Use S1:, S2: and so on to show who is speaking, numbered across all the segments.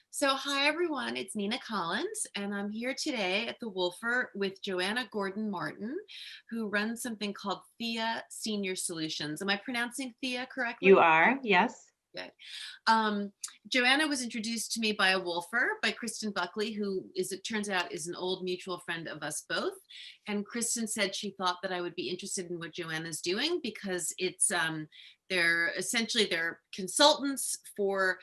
S1: So, hi everyone, it's Nina Collins, and I'm here today at the Woolfer with Joanna Gordon Martin, who runs something called Theia Senior Solutions. Am I pronouncing Theia
S2: You
S1: correctly?
S2: are, yes.
S1: Good. Um, Joanna was introduced to me by a Woolfer, by Kristen Buckley, who is, it turns out, is an old mutual friend of us both. And Kristen said she thought that I would be interested in what Joanna's doing because they're consultants for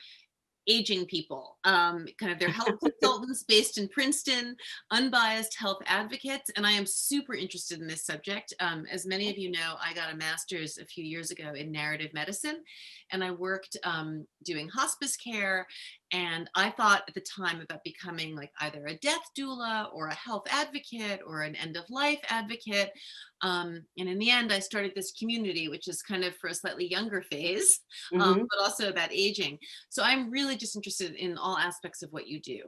S1: aging people, kind of their health consultants based in Princeton, unbiased health advocates. And I am super interested in this subject. As many of you know, I got a master's a few years ago in narrative medicine, and I worked doing hospice care. And I thought at the time about becoming like either a death doula or a health advocate or an end of life advocate. And in the end, I started this community, which is kind of for a slightly younger phase,
S2: Hmm.
S1: but also about aging. So I'm really just interested in all aspects of what you do.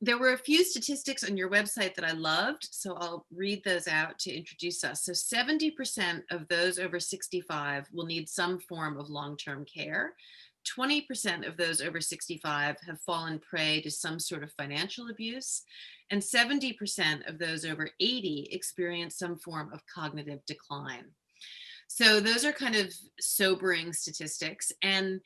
S1: There were a few statistics on your website that I loved, so I'll read those out to introduce us. So 70% of those over 65 will need some form of long-term care. 20% of those over 65 have fallen prey to some sort of financial abuse, and 70% of those over 80 experience some form of cognitive decline. So those are kind of sobering statistics. And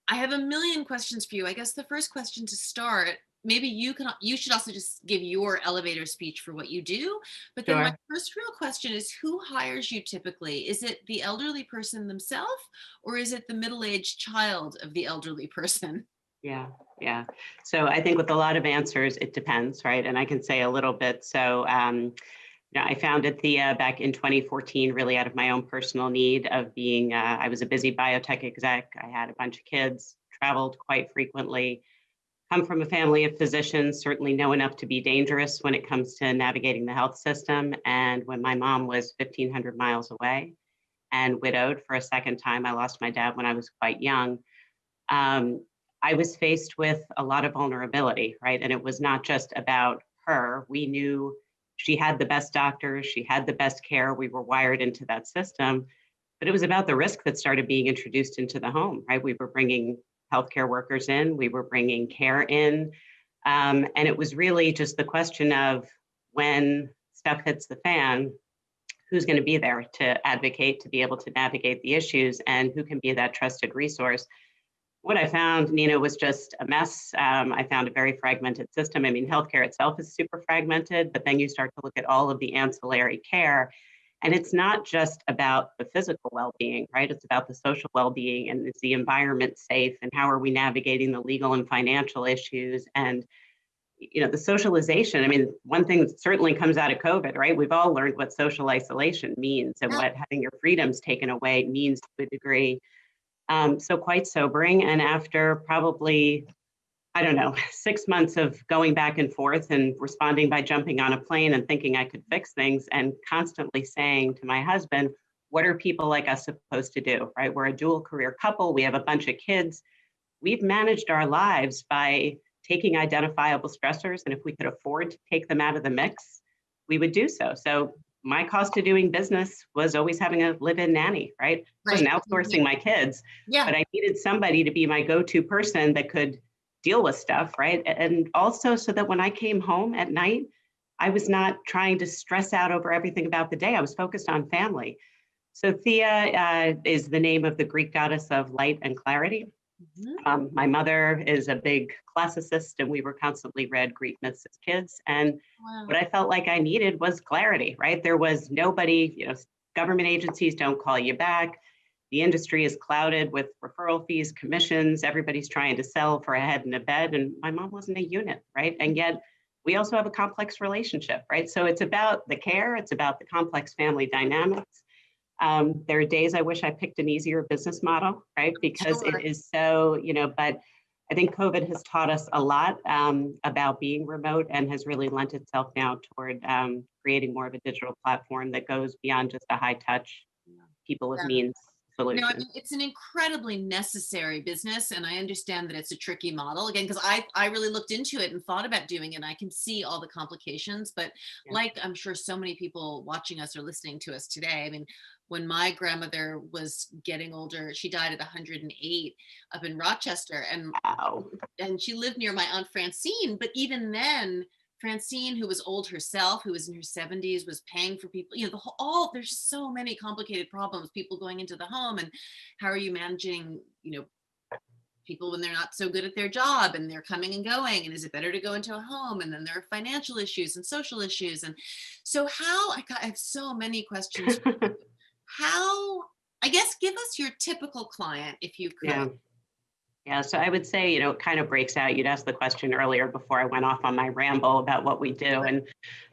S1: I have a million questions for you. I guess the first question to start, maybe you should also just give your elevator speech for what you do. But then my
S2: Sure.
S1: first real question is, who hires you typically? Is it the elderly person themselves, or is it the middle-aged child of the elderly person?
S2: Yeah, yeah. So I think with a lot of answers, it depends, right? And I can say a little bit. I founded Thea back in 2014, really out of my own personal need of being, I was a busy biotech exec. I had a bunch of kids, traveled quite frequently, come from a family of physicians, certainly know enough to be dangerous when it comes to navigating the health system. And when my mom was 1,500 miles away and widowed for a second time, I lost my dad when I was quite young. um, I was faced with a lot of vulnerability, right? And it was not just about her. We knew she had the best doctors, she had the best care. We were wired into that system, but it was about the risk that started being introduced into the home, right? We were bringing healthcare workers in, we were bringing care in. And it was really just the question of when stuff hits the fan, who's going to be there to advocate, to be able to navigate the issues, and who can be that trusted resource. What I found, Nina, was just a mess. I found a very fragmented system. I mean, healthcare itself is super fragmented, but then you start to look at all of the ancillary care. And it's not just about the physical well-being, right? It's about the social well-being, and is the environment safe, and how are we navigating the legal and financial issues, and the socialization. I mean, one thing that certainly comes out of COVID, right? We've all learned what social isolation means and
S1: Yeah.
S2: what having your freedoms taken away means to a degree. So quite sobering. And after probably, I don't know, 6 months of going back and forth and responding by jumping on a plane and thinking I could fix things, and constantly saying to my husband, what are people like us supposed to do, right? We're a dual career couple. We have a bunch of kids. We've managed our lives by taking identifiable stressors. And if we could afford to take them out of the mix, we would do so. So my cost of doing business was always having a live-in nanny, right? I
S1: Right.
S2: wasn't outsourcing my kids,
S1: Yeah.
S2: but I needed somebody to be my go-to person that could deal with stuff, right? And also so that when I came home at night, I was not trying to stress out over everything about the day. I was focused on family. So Thea is the name of the Greek goddess of light and clarity.
S1: Mhm.
S2: My mother is a big classicist, and we were constantly read Greek myths as kids. And
S1: Wow.
S2: what I felt like I needed was clarity, right? There was nobody, government agencies don't call you back. The industry is clouded with referral fees, commissions. Everybody's trying to sell for a head and a bed. And my mom wasn't a unit, right? And yet we also have a complex relationship, right? So it's about the care, it's about the complex family dynamics. There are days I wish I picked an easier business model, right? Because it
S1: Sure.
S2: is so, but I think COVID has taught us a lot about being remote, and has really lent itself now toward creating more of a digital platform that goes beyond just a high touch, people of
S1: Yeah.
S2: means
S1: No, I
S2: solution.
S1: mean, it's an incredibly necessary business, and I understand that it's a tricky model again because I really looked into it and thought about doing it. And I can see all the complications, but
S2: Yeah.
S1: like I'm sure so many people watching us or listening to us today. I mean, when my grandmother was getting older, she died at 108 up in Rochester,
S2: Wow.
S1: and she lived near my aunt Francine. But even then, Francine, who was old herself, who was in her 70s, was paying for people, the whole, all, there's so many complicated problems, people going into the home, and how are you managing, people when they're not so good at their job and they're coming and going, and is it better to go into a home, and then there are financial issues and social issues. And so I have so many questions. How, I guess, give us your typical client if you could.
S2: Yeah. Yeah, so I would say, it kind of breaks out. You'd asked the question earlier before I went off on my ramble about what we do. And,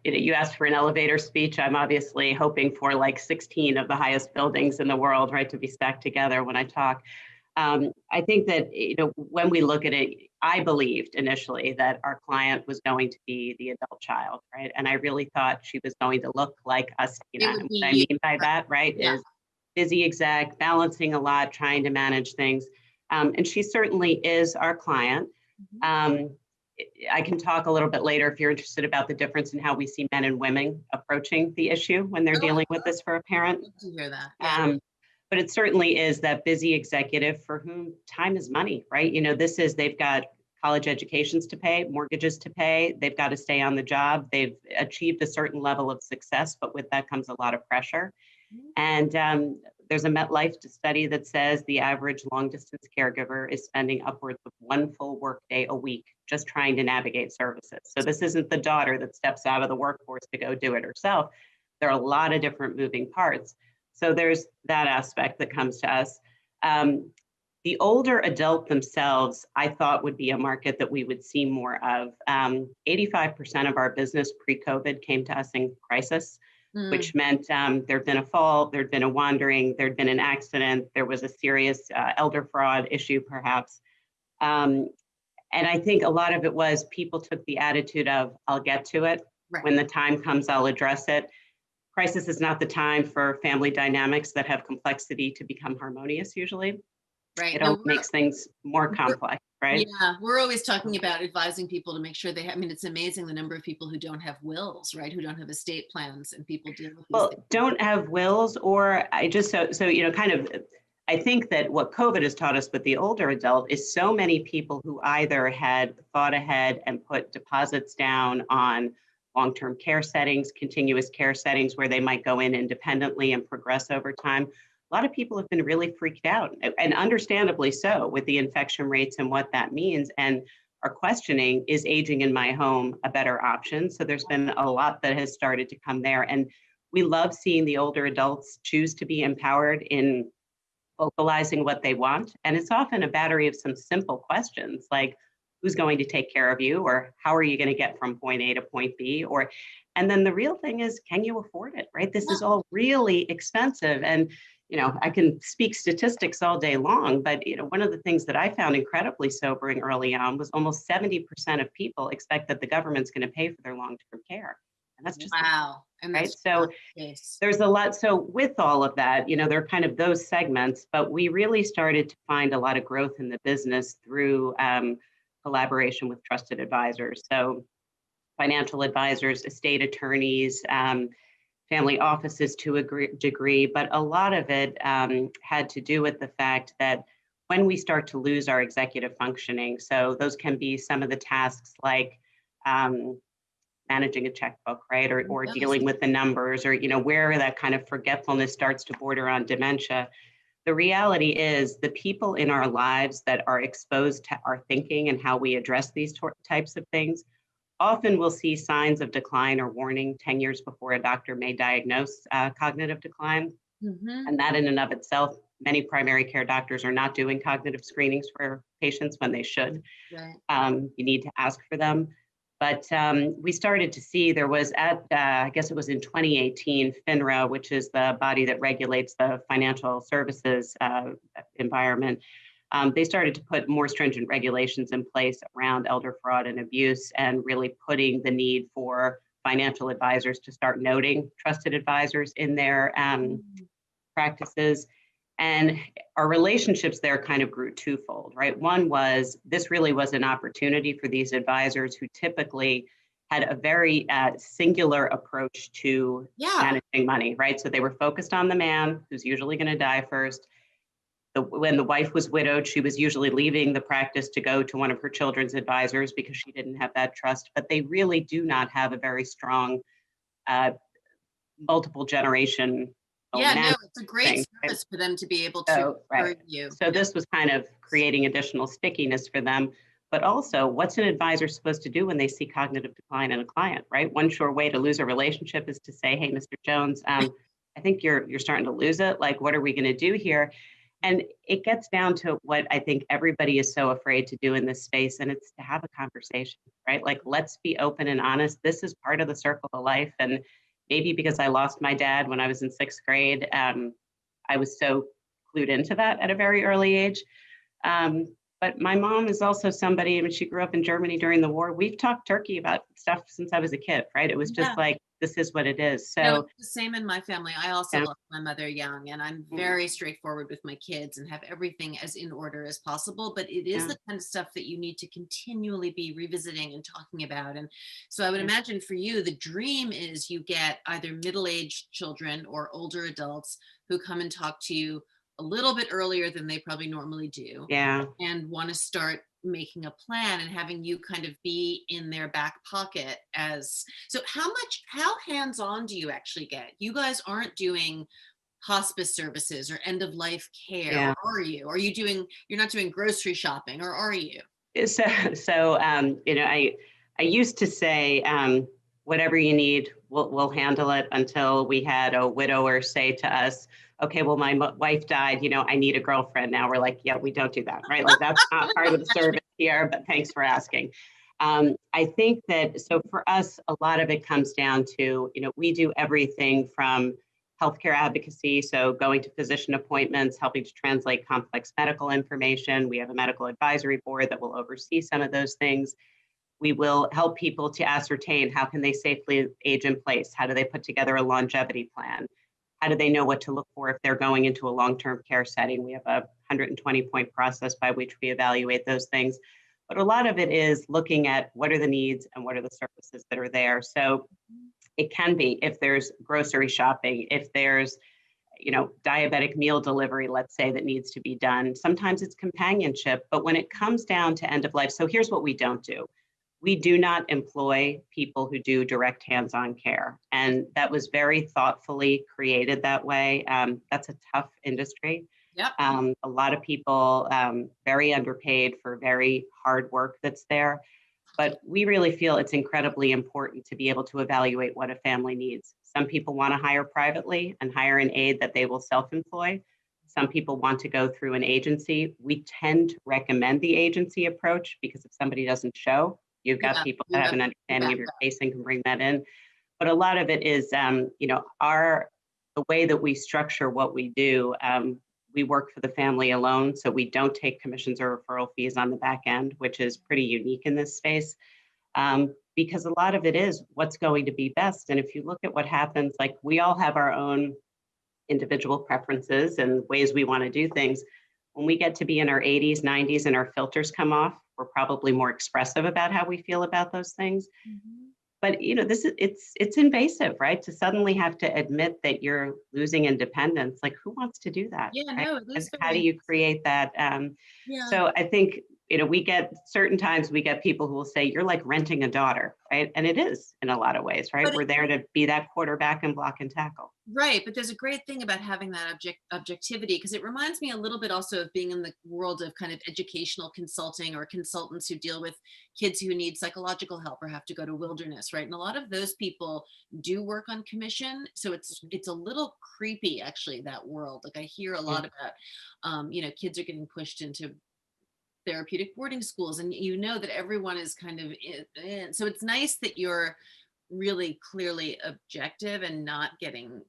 S2: you asked for an elevator speech. I'm obviously hoping for like 16 of the highest buildings in the world, right, to be stacked together when I talk. I think that, when we look at it, I believed initially that our client was going to be the adult child, right? And I really thought she was going to look like us,
S1: It
S2: And
S1: would
S2: what
S1: be
S2: I
S1: you,
S2: mean by
S1: right?
S2: that, right,
S1: Yeah.
S2: is busy exec, balancing a lot, trying to manage things. And she certainly is our client.
S1: Mhm.
S2: Um, I can talk a little bit later if you're interested about the difference in how we see men and women approaching the issue when they're
S1: Oh,
S2: dealing with this for a
S1: I'd
S2: parent.
S1: love to hear that. Yeah.
S2: Um, but it certainly is that busy executive for whom time is money, right? They've got college educations to pay, mortgages to pay, they've got to stay on the job, they've achieved a certain level of success, but with that comes a lot of pressure.
S1: Mhm.
S2: And there's a MetLife study that says the average long distance caregiver is spending upwards of one full workday a week just trying to navigate services. So this isn't the daughter that steps out of the workforce to go do it herself. There are a lot of different moving parts. So there's that aspect that comes to us. Um, the older adult themselves, I thought would be a market that we would see more of. 85% of our business pre-COVID came to us in crisis,
S1: Mm.
S2: which meant there'd been a fall, there'd been a wandering, there'd been an accident, there was a serious elder fraud issue, perhaps. Um, and I think a lot of it was people took the attitude of, I'll get to it.
S1: Right.
S2: When the time comes, I'll address it. Crisis is not the time for family dynamics that have complexity to become harmonious, usually.
S1: Right.
S2: It
S1: No,
S2: only makes things more
S1: we're
S2: complex, right?
S1: yeah, we're always talking about advising people to make sure they have, I mean, it's amazing the number of people who don't have wills, right? Who don't have estate plans, and people deal with these things.
S2: Well, don't have wills, or I just kind of. I think that what COVID has taught us with the older adult is so many people who either had thought ahead and put deposits down on long-term care settings, continuous care settings where they might go in independently and progress over time. A lot of people have been really freaked out, and understandably so, with the infection rates and what that means. And are questioning, is aging in my home a better option? So there's been a lot that has started to come there. And we love seeing the older adults choose to be empowered in vocalizing what they want. And it's often a battery of some simple questions like, who's going to take care of you? Or how are you going to get from point A to point B? And then the real thing is, can you afford it, right? This is all really expensive. And I can speak statistics all day long, but one of the things that I found incredibly sobering early on was almost 70% of people expect that the government's going to pay for their long-term care. And that's just not
S1: Wow. And
S2: right.
S1: that's
S2: So
S1: not the case.
S2: there's a lot. So with all of that, there are kind of those segments, but we really started to find a lot of growth in the business through collaboration with trusted advisors. So financial advisors, estate attorneys, family offices to a degree, but a lot of it had to do with the fact that when we start to lose our executive functioning, so those can be some of the tasks like managing a checkbook, right? Or
S1: Yes.
S2: dealing with the numbers, or, where that kind of forgetfulness starts to border on dementia. The reality is the people in our lives that are exposed to our thinking and how we address these types of things often will see signs of decline or warning 10 years before a doctor may diagnose cognitive decline.
S1: Hmm.
S2: And that in and of itself, many primary care doctors are not doing cognitive screenings for patients when they should.
S1: Right.
S2: You need to ask for them. But we started to see there was I guess it was in 2018, FINRA, which is the body that regulates the financial services environment. They started to put more stringent regulations in place around elder fraud and abuse, and really putting the need for financial advisors to start noting trusted advisors in their practices. And our relationships there kind of grew twofold, right? One was this really was an opportunity for these advisors who typically had a very singular approach to
S1: Yeah.
S2: managing money, right? So they were focused on the man who's usually going to die first. When the wife was widowed, she was usually leaving the practice to go to one of her children's advisors because she didn't have that trust. But they really do not have a very strong uh, multiple generation
S1: Yeah, no,
S2: management
S1: it's a great
S2: thing.
S1: service for them to be able to
S2: So,
S1: refer
S2: right.
S1: you.
S2: So
S1: Yep.
S2: this was kind of creating additional stickiness for them. But also, what's an advisor supposed to do when they see cognitive decline in a client, right? One sure way to lose a relationship is to say, hey, Mr. Jones, I think you're starting to lose it. Like, what are we going to do here? And it gets down to what I think everybody is so afraid to do in this space, and it's to have a conversation, right? Like, let's be open and honest. This is part of the circle of life. And maybe because I lost my dad when I was in sixth grade, I was so clued into that at a very early age. But my mom is also somebody, I mean, she grew up in Germany during the war. We've talked turkey about stuff since I was a kid, right? It was
S1: Yeah.
S2: just like, this is what it is.
S1: No,
S2: So,
S1: it's the same in my family. I also
S2: yeah,
S1: lost my mother young, and I'm
S2: yeah,
S1: very straightforward with my kids and have everything as in order as possible. But it is
S2: yeah,
S1: the kind of stuff that you need to continually be revisiting and talking about. And so I would
S2: yeah,
S1: imagine for you, the dream is you get either middle-aged children or older adults who come and talk to you a little bit earlier than they probably normally do
S2: yeah.
S1: and want to start making a plan and having you kind of be in their back pocket as so how hands-on do you actually get? You guys aren't doing hospice services or end of life care,
S2: Yeah.
S1: or are you? Are you doing you're not doing grocery shopping, or are you?
S2: I used to say, whatever you need, we'll handle it until we had a widower say to us, okay, well, my wife died, I need a girlfriend now. We're like, yeah, we don't do that, right? Like that's not part of the service here, but thanks for asking. I think that, so for us, a lot of it comes down to, we do everything from healthcare advocacy, so going to physician appointments, helping to translate complex medical information. We have a medical advisory board that will oversee some of those things. We will help people to ascertain how can they safely age in place? How do they put together a longevity plan? How do they know what to look for if they're going into a long-term care setting? We have a 120-point process by which we evaluate those things. But a lot of it is looking at what are the needs and what are the services that are there. So it can be if there's grocery shopping, if there's diabetic meal delivery, let's say, that needs to be done. Sometimes it's companionship, but when it comes down to end of life, so here's what we don't do. We do not employ people who do direct hands-on care. And that was very thoughtfully created that way. That's a tough industry.
S1: Yep.
S2: A lot of people very underpaid for very hard work that's there. But we really feel it's incredibly important to be able to evaluate what a family needs. Some people want to hire privately and hire an aide that they will self-employ. Some people want to go through an agency. We tend to recommend the agency approach because if somebody doesn't show, you've got
S1: Yeah,
S2: people
S1: you
S2: that have
S1: have
S2: an
S1: to
S2: understanding
S1: back
S2: of your
S1: up.
S2: case and can bring that in. But a lot of it is, the way that we structure what we do. We work for the family alone, so we don't take commissions or referral fees on the back end, which is pretty unique in this space. Because a lot of it is what's going to be best. And if you look at what happens, like we all have our own individual preferences and ways we want to do things. When we get to be in our 80s, 90s, and our filters come off, we're probably more expressive about how we feel about those things.
S1: Mhm.
S2: But it's invasive, right? To suddenly have to admit that you're losing independence. Like, who wants to do that,
S1: Yeah,
S2: right?
S1: no, it
S2: And
S1: is
S2: how do
S1: very
S2: you create that?
S1: yeah.
S2: So I think we get certain times we get people who will say you're like renting a daughter, right? And it is in a lot of ways, right?
S1: But
S2: We're there to be that quarterback and block and tackle.
S1: right, but there's a great thing about having that objectivity because it reminds me a little bit also of being in the world of kind of educational consulting or consultants who deal with kids who need psychological help or have to go to wilderness, right? And a lot of those people do work on commission, so it's a little creepy actually that world. Like I hear a
S2: Yeah,
S1: lot about, kids are getting pushed into therapeutic boarding schools, and you know that everyone is kind of in. So it's nice that you're really clearly objective and not getting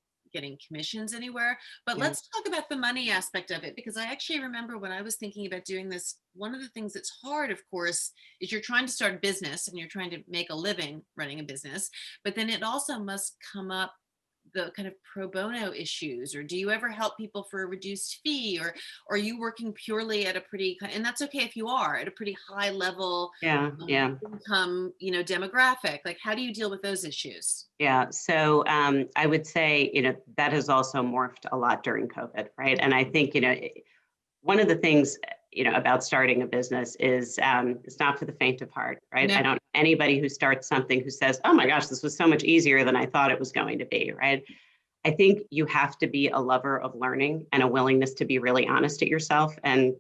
S1: commissions anywhere. But
S2: yeah,
S1: let's talk about the money aspect of it, because I actually remember when I was thinking about doing this, one of the things that's hard, of course, is you're trying to start a business and you're trying to make a living running a business, but then it also must come up the kind of pro bono issues, or do you ever help people for a reduced fee, or are you working purely at a pretty, and that's okay if you are at a pretty high level
S2: Yeah, yeah.
S1: income, demographic? Like, how do you deal with those issues?
S2: Yeah. So I would say, that has also morphed a lot during COVID, right? And I think, one of the things, about starting a business is it's not for the faint of heart, right?
S1: No.
S2: I don't know anybody who starts something who says, oh my gosh, this was so much easier than I thought it was going to be, right? I think you have to be a lover of learning and a willingness to be really honest at yourself. And,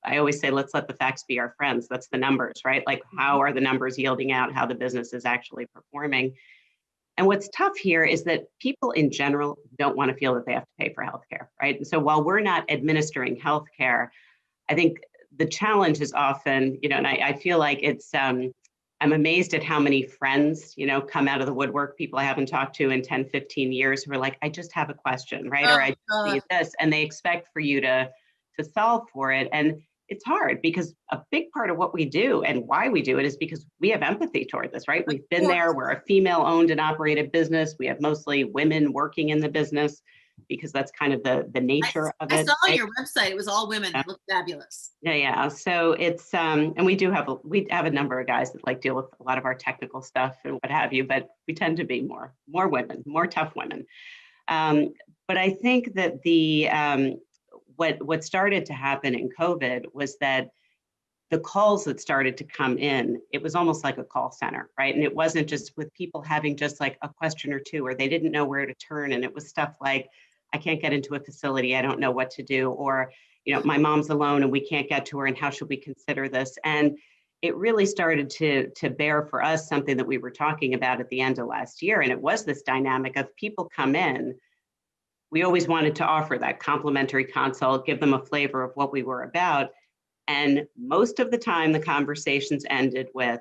S2: I always say, let's let the facts be our friends. That's the numbers, right? Like, how are the numbers yielding out how the business is actually performing? And what's tough here is that people in general don't want to feel that they have to pay for healthcare, right? And so while we're not administering healthcare, I think the challenge is often, and I feel like I'm amazed at how many friends, come out of the woodwork, people I haven't talked to in 10, 15 years who are like, I just have a question, right? Or
S1: Oh
S2: I just
S1: God.
S2: see this, and they expect for you to solve for it. And it's hard because a big part of what we do and why we do it is because we have empathy toward this, right?
S1: Of
S2: We've been
S1: course.
S2: there. We're a female owned and operated business. We have mostly women working in the business because that's kind of the nature of
S1: I
S2: it,
S1: saw on
S2: right?
S1: your website it was all women. They look fabulous.
S2: Yeah, yeah. So it's and we have a number of guys that like deal with a lot of our technical stuff and what have you, but we tend to be more women, more tough women. Um, but I think that the what started to happen in COVID was that the calls that started to come in, it was almost like a call center, right? And it wasn't just with people having just like a question or two, or they didn't know where to turn. And it was stuff like, I can't get into a facility, I don't know what to do, or, my mom's alone and we can't get to her, and how should we consider this? And it really started to bear for us something that we were talking about at the end of last year. And it was this dynamic of people come in. We always wanted to offer that complimentary consult, give them a flavor of what we were about. And most of the time, the conversations ended with,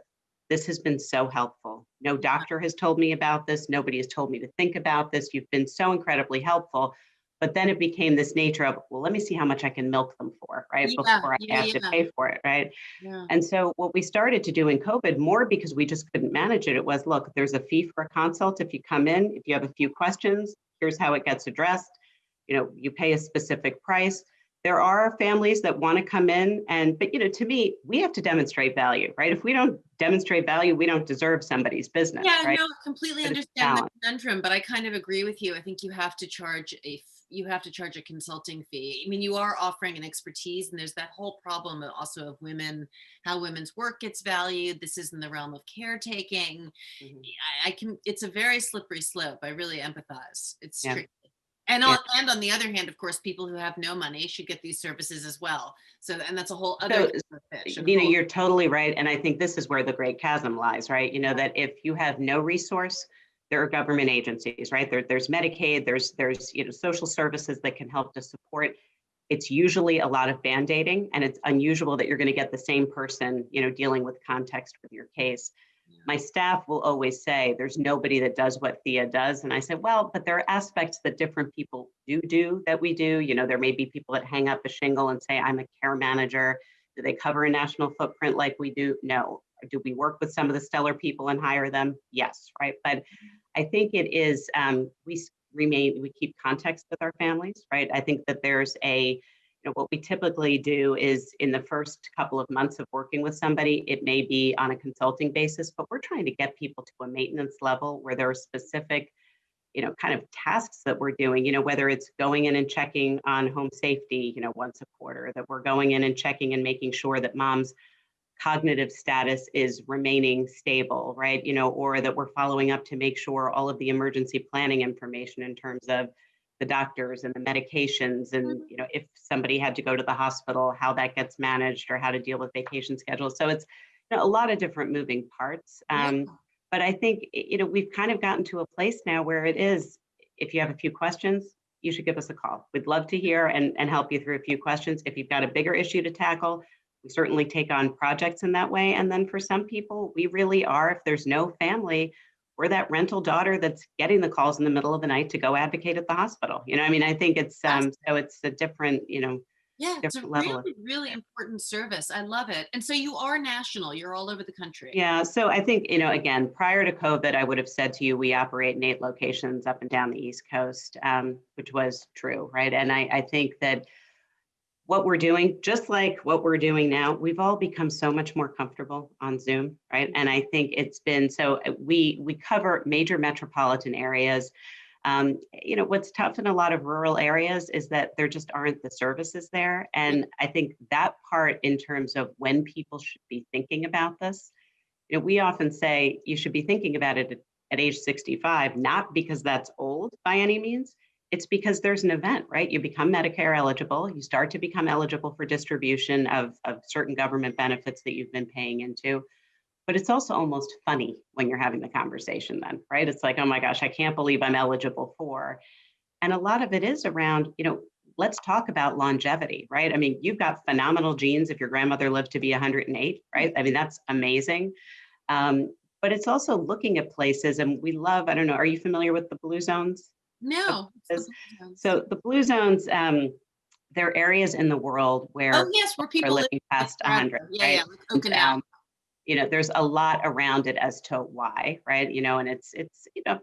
S2: this has been so helpful. No doctor has told me about this. Nobody has told me to think about this. You've been so incredibly helpful. But then it became this nature of, well, let me see how much I can milk them for, right?
S1: Yeah,
S2: Before I
S1: yeah,
S2: have to
S1: yeah,
S2: pay for it, right?
S1: yeah.
S2: And so what we started to do in COVID, more because we just couldn't manage it, it was, look, there's a fee for a consult. If you come in, if you have a few questions, here's how it gets addressed. You pay a specific price. There are families that want to come in but to me, we have to demonstrate value, right? If we don't demonstrate value, we don't deserve somebody's business,
S1: Yeah,
S2: right?
S1: no, completely
S2: But it's
S1: understand the
S2: balance.
S1: conundrum, but I kind of agree with you. I think you have to charge a consulting fee. I mean, you are offering an expertise, and there's that whole problem also of women, how women's work gets valued. This is in the realm of caretaking.
S2: Mhm.
S1: I can. It's a very slippery slope. I really empathize. It's
S2: Yeah,
S1: tricky. And
S2: yeah.
S1: on the other hand, of course, people who have no money should get these services as well. So, and that's a whole other
S2: So,
S1: kettle of fish. And
S2: You're totally right. And I think this is where the great chasm lies, right? That if you have no resource, there are government agencies, right? There's Medicaid, there's social services that can help to support. It's usually a lot of band-aiding, and it's unusual that you're going to get the same person, dealing with context with your case. My staff will always say, there's nobody that does what Theia does. And I say, well, but there are aspects that different people do that we do. There may be people that hang up a shingle and say, I'm a care manager. Do they cover a national footprint like we do? No. Do we work with some of the stellar people and hire them? Yes, right. But I think it is, we keep context with our families, right? I think that there's what we typically do is in the first couple of months of working with somebody, it may be on a consulting basis, but we're trying to get people to a maintenance level where there are specific, kind of tasks that we're doing, whether it's going in and checking on home safety, once a quarter, that we're going in and checking and making sure that mom's cognitive status is remaining stable, right? Or that we're following up to make sure all of the emergency planning information in terms of the doctors and the medications and, if somebody had to go to the hospital, how that gets managed or how to deal with vacation schedules. So it's a lot of different moving parts.
S1: yeah,
S2: But I think, we've kind of gotten to a place now where it is, if you have a few questions, you should give us a call. We'd love to hear and help you through a few questions. If you've got a bigger issue to tackle, we certainly take on projects in that way. And then for some people, we really are, if there's no family, we're that rental daughter that's getting the calls in the middle of the night to go advocate at the hospital. I mean, I think it's
S1: that's
S2: so it's a different,
S1: Yeah, it's a
S2: different level of
S1: really, really
S2: care.
S1: important service. I love it. And so you are national. You're all over the country.
S2: Yeah, so I think, again, prior to COVID, I would have said to you, we operate in 8 locations up and down the East Coast, which was true, right? And I think that what we're doing, just like what we're doing now, we've all become so much more comfortable on Zoom, right? And I think it's been so we cover major metropolitan areas. What's tough in a lot of rural areas is that there just aren't the services there.
S1: Yeah.
S2: And I think that part in terms of when people should be thinking about this, we often say you should be thinking about it at age 65, not because that's old by any means. It's because there's an event, right? You become Medicare eligible, you start to become eligible for distribution of certain government benefits that you've been paying into. But it's also almost funny when you're having the conversation then, right? It's like, oh my gosh, I can't believe I'm eligible for. And a lot of it is around, let's talk about longevity, right? I mean, you've got phenomenal genes if your grandmother lived to be 108, right? I mean, that's amazing. Um, but it's also looking at places, and we love, I don't know, are you familiar with the blue zones? Of
S1: No, it's the
S2: this?
S1: blue zones.
S2: So the blue zones, they're areas in the world
S1: Oh,
S2: where
S1: yes, where
S2: are
S1: people live
S2: living
S1: like
S2: past
S1: forever.
S2: 100,
S1: Yeah, yeah,
S2: right?
S1: like
S2: And,
S1: Okinawa.
S2: there's a lot around it as to why, right? And it's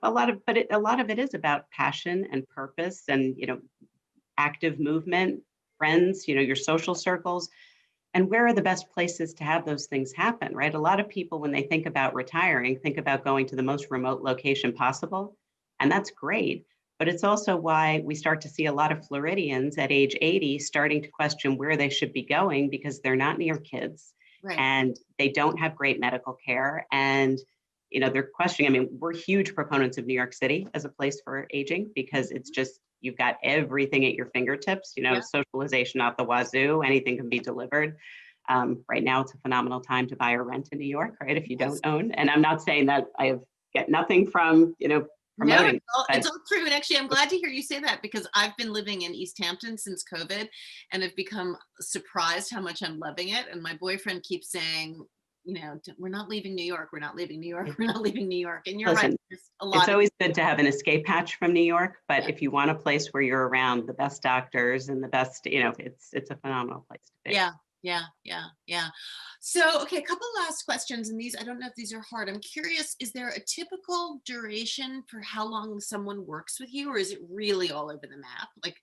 S2: a lot of, but a lot of it is about passion and purpose and active movement, friends, your social circles, and where are the best places to have those things happen, right? A lot of people, when they think about retiring, think about going to the most remote location possible. And that's great. But it's also why we start to see a lot of Floridians at age 80 starting to question where they should be going because they're not near kids
S1: Right.
S2: and they don't have great medical care. And they're questioning. I mean, we're huge proponents of New York City as a place for aging because it's just you've got everything at your fingertips,
S1: Yeah.
S2: socialization out the wazoo, anything can be delivered. Right now, it's a phenomenal time to buy or rent in New York, right? If you
S1: Yes.
S2: don't own, and I'm not saying that I have get nothing from,
S1: No,
S2: promoting,
S1: it's
S2: but
S1: all true. And actually, I'm glad to hear you say that because I've been living in East Hampton since COVID and have become surprised how much I'm loving it. And my boyfriend keeps saying, we're not leaving New York. We're not leaving New York. We're not leaving New York. And you're right.
S2: listen,
S1: There's a
S2: it's
S1: lot of,
S2: always good to have an escape hatch from New York, but
S1: yeah,
S2: if you want a place where you're around the best doctors and the best, it's a phenomenal place to be.
S1: yeah, yeah, yeah, yeah. So, okay, a couple last questions. And these, I don't know if these are hard. I'm curious, is there a typical duration for how long someone works with you, or is it really all over the map? Like,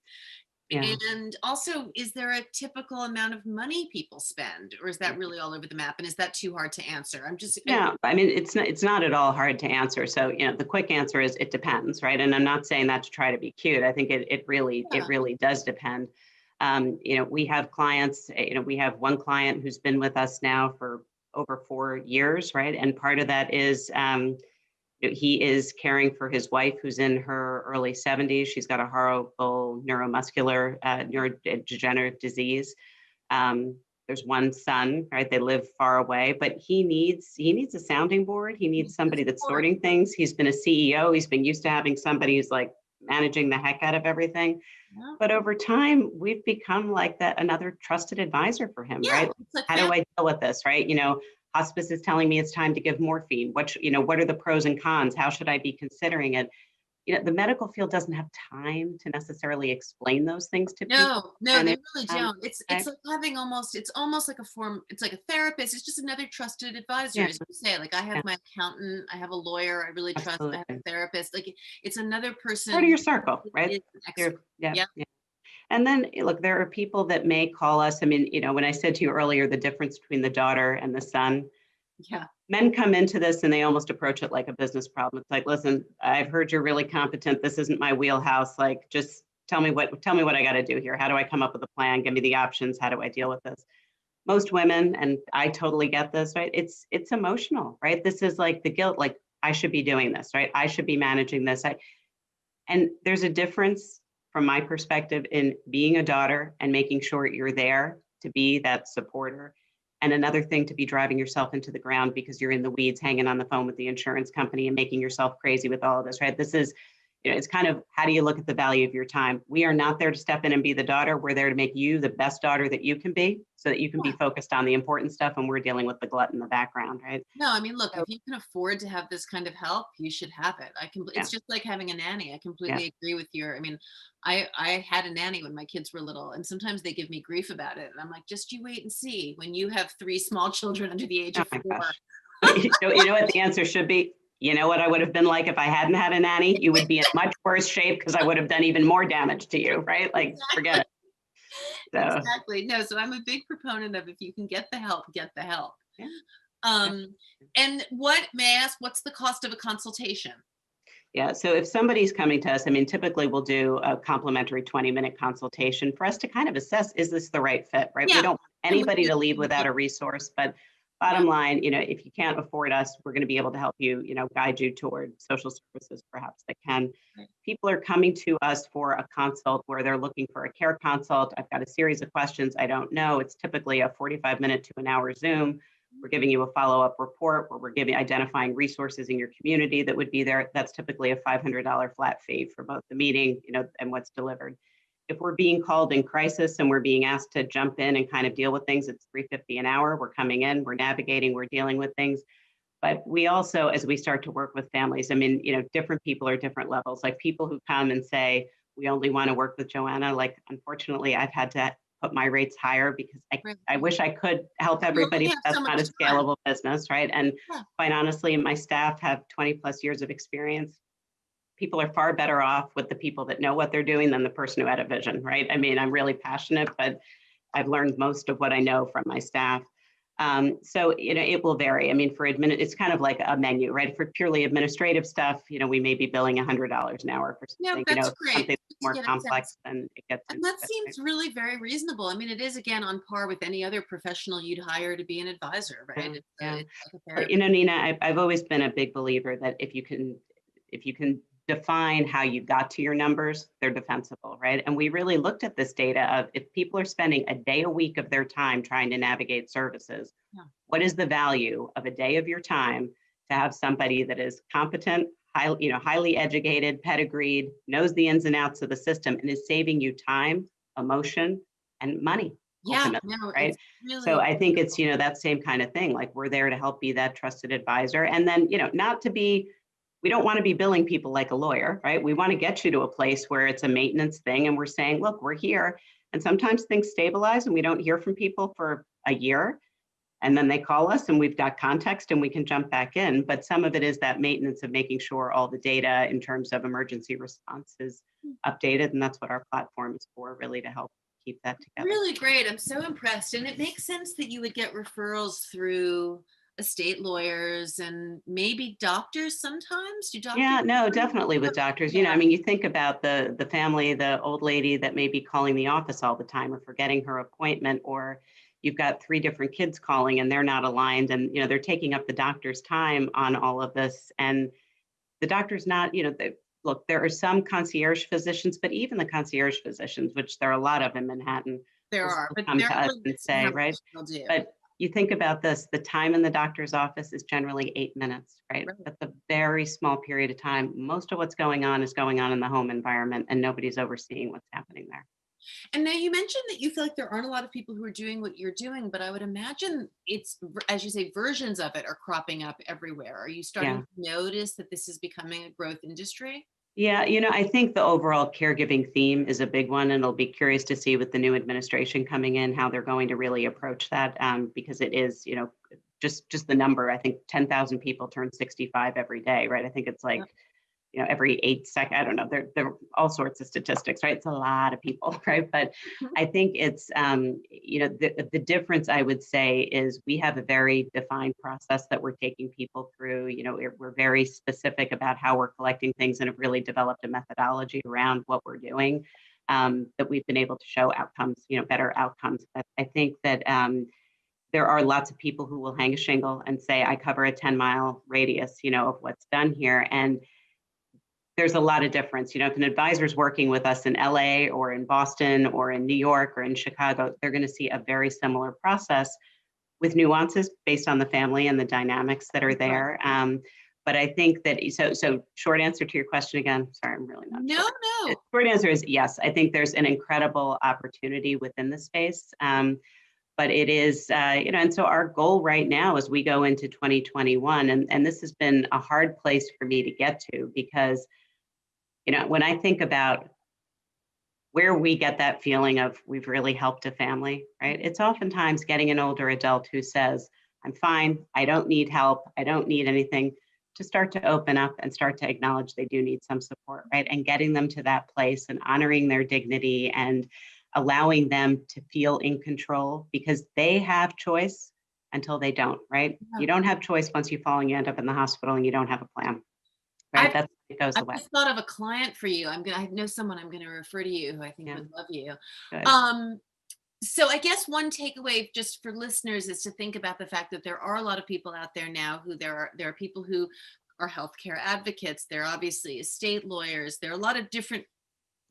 S2: Yeah.
S1: and also, is there a typical amount of money people spend, or is that really all over the map? And is that too hard to answer?
S2: Yeah, I mean, it's not at all hard to answer. So, the quick answer is it depends, right? And I'm not saying that to try to be cute. I think it
S1: Yeah,
S2: really does depend. We have clients, we have one client who's been with us now for over 4 years, right? And part of that is he is caring for his wife who's in her early 70s. She's got a horrible neuromuscular neurodegenerative disease. Um, there's one son, right? They live far away, but he needs a sounding board. He needs
S1: the
S2: somebody that's
S1: support.
S2: sorting things. He's been a CEO. He's been used to having somebody who's like managing the heck out of everything.
S1: Yeah,
S2: But over time, we've become like that another trusted advisor for him,
S1: yeah,
S2: right?
S1: it's like
S2: How do
S1: family.
S2: I deal with this, right? Hospice is telling me it's time to give morphine. What are the pros and cons? How should I be considering it? The medical field doesn't have time to necessarily explain those things to people.
S1: No, no,
S2: And
S1: they
S2: it,
S1: really don't. It's
S2: I-
S1: like having it's almost like a form, it's like a therapist. It's just another trusted advisor,
S2: yeah,
S1: as you say. Like I have
S2: yeah,
S1: my accountant, I have a lawyer I really trust, I have a
S2: absolutely.
S1: therapist. Like it's another
S2: Part of
S1: person
S2: your circle,
S1: who
S2: right?
S1: is an expert.
S2: You're, yeah,
S1: Yeah,
S2: yeah. And then look, there are people that may call us. I mean, when I said to you earlier, the difference between the daughter and the son,
S1: yeah,
S2: men come into this and they almost approach it like a business problem. It's like, listen, I've heard you're really competent. This isn't my wheelhouse. Like, just tell me what I got to do here. How do I come up with a plan? Give me the options. How do I deal with this? Most women, and I totally get this, right? It's emotional, right? This is like the guilt, like I should be doing this, right? I should be managing this. And there's a difference from my perspective in being a daughter and making sure you're there to be that supporter. And another thing to be driving yourself into the ground because you're in the weeds hanging on the phone with the insurance company and making yourself crazy with all of this, right? This is, it's kind of, how do you look at the value of your time? We are not there to step in and be the daughter. We're there to make you the best daughter that you can be, so that you can be
S1: Yeah.
S2: focused on the important stuff, and we're dealing with the glut in the background, right?
S1: No, I mean, look,
S2: So
S1: if you can afford to have this kind of help, you should have it.
S2: yeah,
S1: It's just like having a nanny. I
S2: yeah,
S1: completely agree with your, I mean, I had a nanny when my kids were little, and sometimes they give me grief about it. And I'm like, just you wait and see when you have three small children under the age
S2: oh
S1: of
S2: my
S1: 4.
S2: gosh. You know what the answer should be? You know what I would have been like if I hadn't had a nanny? You would be in much worse shape, because I would have done even more damage to you, right? Like, forget
S1: Exactly.
S2: it. So
S1: Exactly. No, so I'm a big proponent of if you can get the help, get the help.
S2: yeah.
S1: Um, and what may I ask, what's the cost of a consultation?
S2: Yeah, so if somebody's coming to us, I mean, typically we'll do a complimentary 20-minute consultation for us to kind of assess, is this the right fit, right? We
S1: Yeah.
S2: don't want
S1: And we
S2: anybody
S1: do
S2: to leave
S1: it
S2: without a resource, but
S1: yeah.
S2: bottom line, if you can't afford us, we're going to be able to help you, guide you toward social services perhaps that can.
S1: Right.
S2: People are coming to us for a consult where they're looking for a care consult. I've got a series of questions I don't know. It's typically a 45-minute to an hour Zoom. We're giving you a follow-up report where we're identifying resources in your community that would be there. That's typically a $500 flat fee for both the meeting, and what's delivered. If we're being called in crisis and we're being asked to jump in and kind of deal with things, it's $350 an hour. We're coming in, we're navigating, we're dealing with things. But we also, as we start to work with families, I mean, different people are different levels. Like, people who come and say, we only want to work with Joanna, like, unfortunately, I've had to put my rates higher, because
S1: Right.
S2: I wish I could help
S1: You
S2: everybody,
S1: only
S2: but
S1: have
S2: that's
S1: so
S2: not
S1: much
S2: a
S1: time.
S2: scalable business, right? And
S1: Yeah.
S2: quite honestly, my staff have 20 plus years of experience. People are far better off with the people that know what they're doing than the person who had a vision, right? I mean, I'm really passionate, but I've learned most of what I know from my staff. So, it will vary. I mean, it's kind of like a menu, right? For purely administrative stuff, we may be billing $100 an hour for
S1: Yeah,
S2: something.
S1: that's
S2: If
S1: great.
S2: something
S1: Good to
S2: more
S1: get a sense.
S2: complex, then it gets
S1: And
S2: into
S1: that
S2: it, right?
S1: seems really very reasonable. I mean, it is again on par with any other professional you'd hire to be an advisor, right?
S2: Yeah, yeah.
S1: It's like a
S2: But
S1: therapist.
S2: Nina, I've always been a big believer that if you can define how you got to your numbers, they're defensible, right? And we really looked at this data of, if people are spending a day a week of their time trying to navigate services,
S1: Yeah.
S2: what is the value of a day of your time to have somebody that is competent, highly educated, pedigreed, knows the ins and outs of the system, and is saving you time, emotion, and money
S1: Yeah,
S2: ultimately,
S1: no,
S2: right?
S1: it's
S2: So
S1: really
S2: I think it's, that same kind of thing. Like, we're there to help be that trusted advisor. And then, we don't want to be billing people like a lawyer, right? We want to get you to a place where it's a maintenance thing, and we're saying, look, we're here. And sometimes things stabilize and we don't hear from people for a year. And then they call us and we've got context and we can jump back in. But some of it is that maintenance of making sure all the data in terms of emergency response is updated. And that's what our platform is for, really, to help keep that together.
S1: really great. I'm so impressed. And it makes sense that you would get referrals through estate lawyers and maybe doctors sometimes. Do doctors?
S2: Yeah, no, definitely with doctors.
S1: Yeah,
S2: I mean, you think about the family, the old lady that may be calling the office all the time or forgetting her appointment, or you've got three different kids calling and they're not aligned, and they're taking up the doctor's time on all of this. And the doctor's not, look, there are some concierge physicians, but even the concierge physicians, which there are a lot of in Manhattan,
S1: there
S2: will
S1: are,
S2: still
S1: but
S2: come
S1: they're
S2: to us and
S1: limited in
S2: say,
S1: how
S2: right?
S1: much they'll do.
S2: But you think about this, the time in the doctor's office is generally 8 minutes, right?
S1: Right.
S2: That's a very small period of time. Most of what's going on is going on in the home environment, and nobody's overseeing what's happening there.
S1: And now you mentioned that you feel like there aren't a lot of people who are doing what you're doing, but I would imagine as you say, versions of it are cropping up everywhere. Are you starting
S2: Yeah.
S1: to notice that this is becoming a growth industry?
S2: Yeah, I think the overall caregiving theme is a big one, and I'll be curious to see with the new administration coming in how they're going to really approach that, because it is, just the number. I think 10,000 people turn 65 every day, right? I think it's
S1: Yep.
S2: like, every 8 seconds. I don't know. There are all sorts of statistics, right? It's a lot of people, right? But
S1: Mhm.
S2: I think it's, the difference I would say is we have a very defined process that we're taking people through. We're very specific about how we're collecting things and have really developed a methodology around what we're doing, that we've been able to show outcomes, better outcomes. But I think that, there are lots of people who will hang a shingle and say, I cover a 10-mile radius, of what's done here. And there's a lot of difference. If an advisor is working with us in LA or in Boston or in New York or in Chicago, they're going to see a very similar process with nuances based on the family and the dynamics that are
S1: Right.
S2: there. But I think that, so short answer to your question again, sorry, I'm really not
S1: No,
S2: sure.
S1: no.
S2: Short answer is yes. I think there's an incredible opportunity within the space. But it is, and so our goal right now as we go into 2021, and this has been a hard place for me to get to because, when I think about where we get that feeling of we've really helped a family, right? It's oftentimes getting an older adult who says, I'm fine, I don't need help, I don't need anything, to start to open up and start to acknowledge they do need some support, right? And getting them to that place and honoring their dignity and allowing them to feel in control because they have choice until they don't, right?
S1: Yeah.
S2: You don't have choice once you fall and you end up in the hospital and you don't have a plan, right?
S1: I've,
S2: It goes
S1: I've
S2: away.
S1: just thought of a client for you. I know someone I'm going to refer to you who I think
S2: Yeah,
S1: would love you.
S2: good.
S1: Um, so I guess one takeaway just for listeners is to think about the fact that there are a lot of people out there now who there are people who are healthcare advocates. There are obviously estate lawyers. There are a lot of different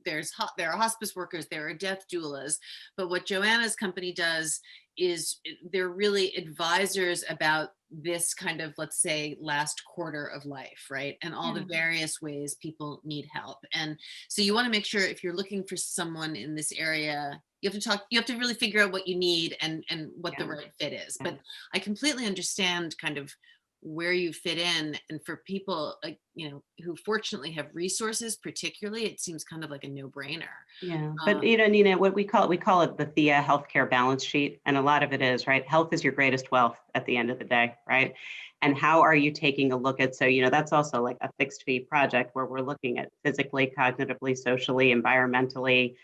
S1: there are hospice workers, there are death doulas, but what Joanna's company does is they're really advisors about this kind of, let's say, last quarter of life, right? And all the
S2: Yeah.
S1: various ways people need help. And so you want to make sure if you're looking for someone in this area, you have to really figure out what you need and what the
S2: Yeah.
S1: right fit is.
S2: Yeah.
S1: But I completely understand kind of where you fit in, and for people like who fortunately have resources, particularly, it seems kind of like a no-brainer.
S2: Yeah, but
S1: um,
S2: Nina, what we call it the Theia healthcare balance sheet, and a lot of it is right. Health is your greatest wealth at the end of the day, right? And how are you taking a look at? So that's also like a fixed fee project where we're looking at physically, cognitively, socially, environmentally,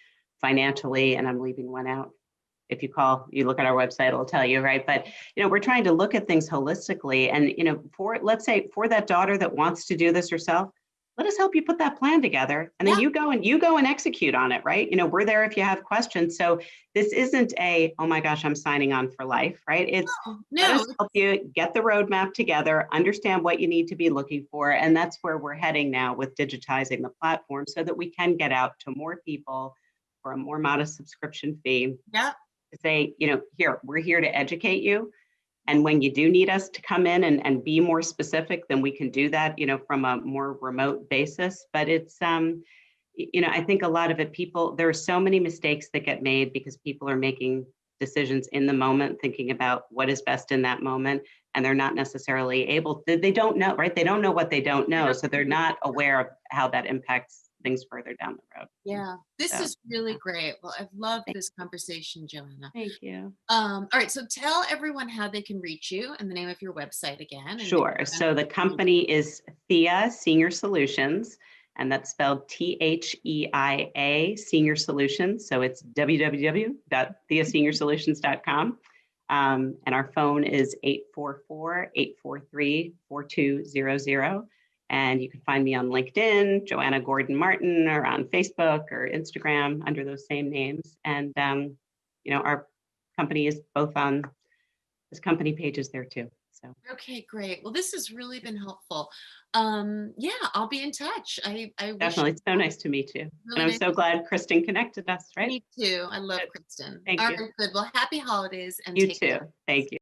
S2: financially, and I'm leaving one out. If you look at our website, it'll tell you, right? But we're trying to look at things holistically, and for let's say for that daughter that wants to do this herself, let us help you put that plan together, and then
S1: yeah,
S2: you go and execute on it, right? We're there if you have questions. So this isn't a, oh my gosh, I'm signing on for life, right? It's let
S1: no,
S2: us help you get the roadmap together, understand what you need to be looking for, and that's where we're heading now with digitizing the platform so that we can get out to more people for a more modest subscription fee
S1: yeah,
S2: to say, here, we're here to educate you. And when you do need us to come in and be more specific, then we can do that, from a more remote basis. But it's, I think a lot of it, there are so many mistakes that get made because people are making decisions in the moment, thinking about what is best in that moment. And they're not necessarily they don't know, right? They don't know what they don't know. So they're not aware of how that impacts things further down the road.
S1: yeah, this
S2: So,
S1: is really
S2: yeah.
S1: great. Well, I've loved
S2: Thank
S1: this conversation, Joanna.
S2: thank you.
S1: All right, so tell everyone how they can reach you and the name of your website again, and maybe
S2: Sure. So the company is Theia Senior Solutions, and that's spelled Theia Senior Solutions. So it's www.theiasenior.solutions.com. And our phone is 844-843-4200. And you can find me on LinkedIn, Joanna Gordon Martin, or on Facebook or Instagram under those same names. And, our company is both on this company page is there too. So
S1: okay, great. Well, this has really been helpful. Yeah, I'll be in touch. I wish
S2: definitely, it's so nice to meet you. And
S1: really
S2: I'm
S1: nice.
S2: so glad Kristen connected us, right?
S1: Me too. I love
S2: Good.
S1: Kristen.
S2: Thank
S1: All
S2: you.
S1: right, good. Well, happy holidays and
S2: You
S1: take
S2: too.
S1: care.
S2: Thank you.